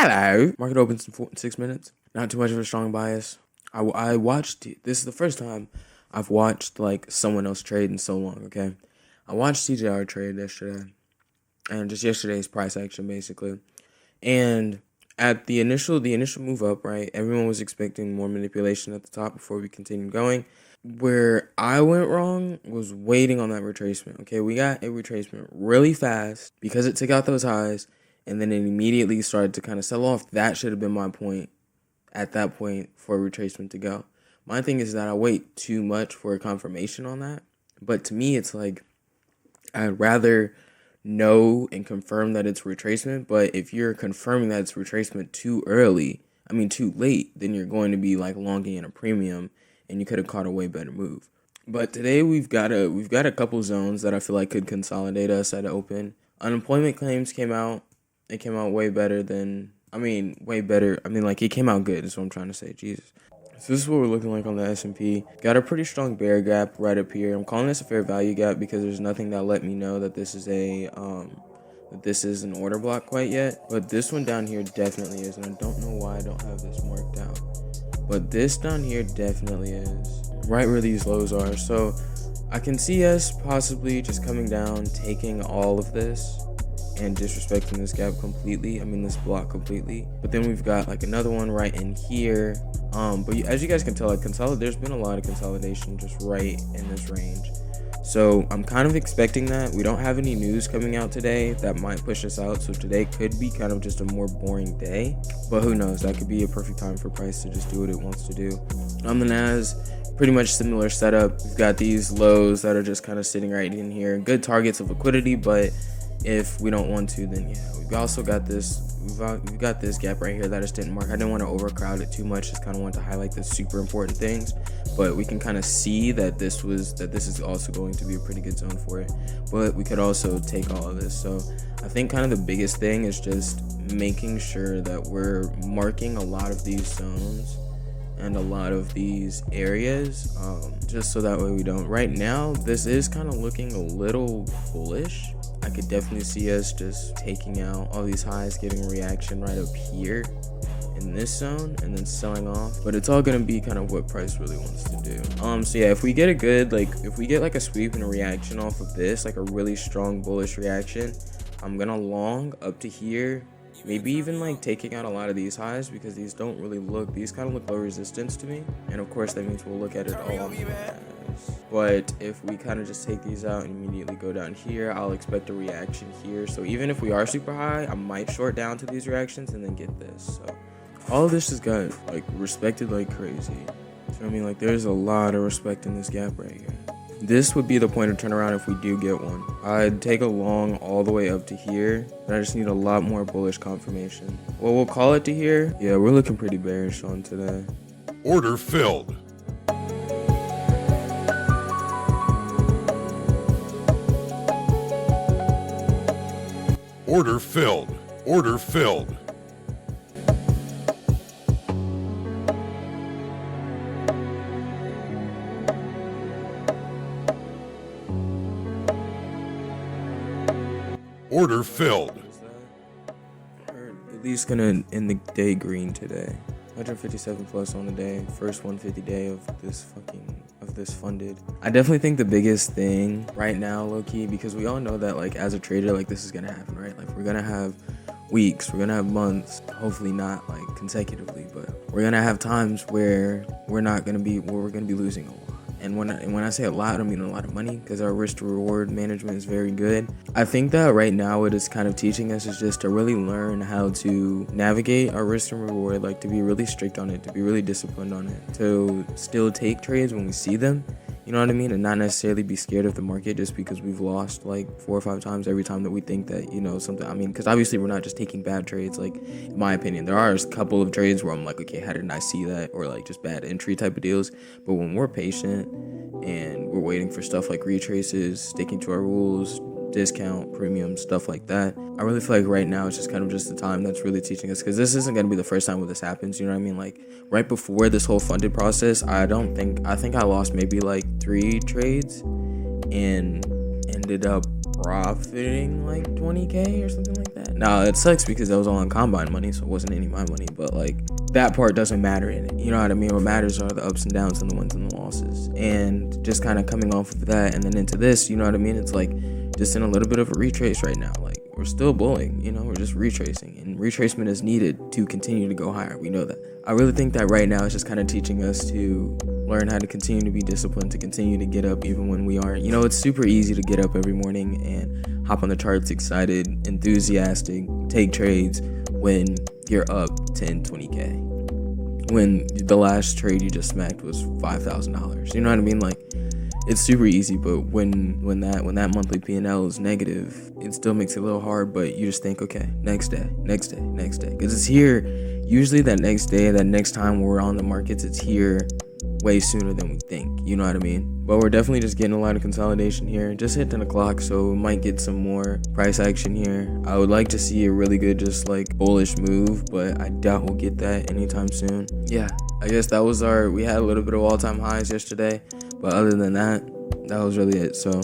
Hello. Market opens in 6 minutes. Not too much of a strong bias. I watched, this is the first time I've watched like someone else trade in so long, okay? I watched TJR trade yesterday, and just yesterday's price action basically. And at the initial move up, right, everyone was expecting more manipulation at the top before we continued going. Where I went wrong was waiting on that retracement. Okay, we got a retracement really fast because it took out those highs, and then it immediately started to kind of sell off. That should have been my point at that point for a retracement to go. My thing is that I wait too much for a confirmation on that. But to me, it's like I'd rather know and confirm that it's retracement. But if you're confirming that it's retracement too late, then you're going to be like longing in a premium, and you could have caught a way better move. But today we've got a couple zones that I feel like could consolidate us at open. Unemployment claims came out. It came out way better than. Way better. It came out good is what I'm trying to say. Jesus. So this is what we're looking like on the S&P. Got a pretty strong bear gap right up here. I'm calling this a fair value gap because there's nothing that let me know that this is an order block quite yet. But this one down here definitely is, and I don't know why I don't have this marked out. But this down here definitely is. Right where these lows are. So I can see us possibly just coming down, taking all of this, and disrespecting this gap completely. This block completely. But then we've got like another one right in here. But as you guys can tell, there's been a lot of consolidation just right in this range. So I'm kind of expecting that. We don't have any news coming out today that might push us out. So today could be kind of just a more boring day. But who knows? That could be a perfect time for price to just do what it wants to do. On the Nas, pretty much similar setup. We've got these lows that are just kind of sitting right in here. Good targets of liquidity, but if we don't want to, then yeah. We've also got this. We've got this gap right here that I just didn't mark. I didn't want to overcrowd it too much. Just kind of wanted to highlight the super important things. But we can kind of see that this is also going to be a pretty good zone for it. But we could also take all of this. So I think kind of the biggest thing is just making sure that we're marking a lot of these zones and a lot of these areas, just so that way we don't. Right now, this is kind of looking a little bullish. I could definitely see us just taking out all these highs, getting a reaction right up here in this zone, and then selling off. But it's all gonna be kind of what price really wants to do. So yeah, if we get a good, if we get like a sweep and a reaction off of this, like a really strong bullish reaction, I'm gonna long up to here. Maybe even like taking out a lot of these highs, because these kind of look low resistance to me. And of course that means we'll look at it all. But if we kind of just take these out and immediately go down here, I'll expect a reaction here. So even if we are super high, I might short down to these reactions and then get this. So all of this has got like respected like crazy. So there's a lot of respect in this gap right here. This would be the point of turnaround if we do get one. I'd take a long all the way up to here, but I just need a lot more bullish confirmation. Well, we'll call it to here. Yeah, we're looking pretty bearish on today. Order filled. Order filled. Order filled. Order filled. At least gonna end the day green today. 157 plus on the day. First 150 day of this funded. I definitely think the biggest thing right now, low key, because we all know that as a trader, this is gonna happen, right? We're gonna have weeks, we're gonna have months, hopefully not consecutively, but we're gonna have times where we're gonna be losing a lot. And when I say a lot, I don't mean a lot of money, because our risk to reward management is very good. I think that right now what it's kind of teaching us is just to really learn how to navigate our risk and reward, to be really strict on it, to be really disciplined on it, to still take trades when we see them, you know what I mean? And not necessarily be scared of the market just because we've lost 4 or 5 times every time that we think that, something, because obviously we're not just taking bad trades, in my opinion. There are a couple of trades where I'm okay, how didn't I see that? Or just bad entry type of deals. But when we're patient and we're waiting for stuff like retraces, sticking to our rules, discount, premium, stuff like that, I really feel like right now it's just kind of just the time that's really teaching us, because this isn't going to be the first time where this happens, you know what I mean? Right before this whole funded process, I think I lost maybe 3 trades and ended up profiting 20K or something like that. Now it sucks because that was all on combine money, so it wasn't any of my money, but like that part doesn't matter in it. You know what I mean? What matters are the ups and downs and the wins and the losses. And just kind of coming off of that and then into this, you know what I mean? It's like just in a little bit of a retrace right now. Like we're still bulling, you know, we're just retracing, and retracement is needed to continue to go higher. We know that. I really think that right now it's just kind of teaching us to learn how to continue to be disciplined, to continue to get up even when we aren't. You know, it's super easy to get up every morning and hop on the charts excited, enthusiastic, take trades when you're up 10, 20K. When the last trade you just smacked was $5,000. You know what I mean? Like, it's super easy, but when that monthly P&L is negative, it still makes it a little hard, but you just think, okay, next day. Because it's here, usually that next day, that next time we're on the markets, it's here way sooner than we think, you know what I mean? But we're definitely just getting a lot of consolidation here. Just hit 10 o'clock, so we might get some more price action here. I would like to see a really good, just like bullish move, but I doubt we'll get that anytime soon. Yeah, I guess that was we had a little bit of all-time highs yesterday, but other than that was really it. So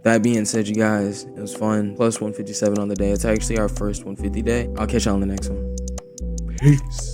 that being said, you guys, it was fun. Plus 157 on the day. It's actually our first 150 day. I'll catch you on the next one. Peace.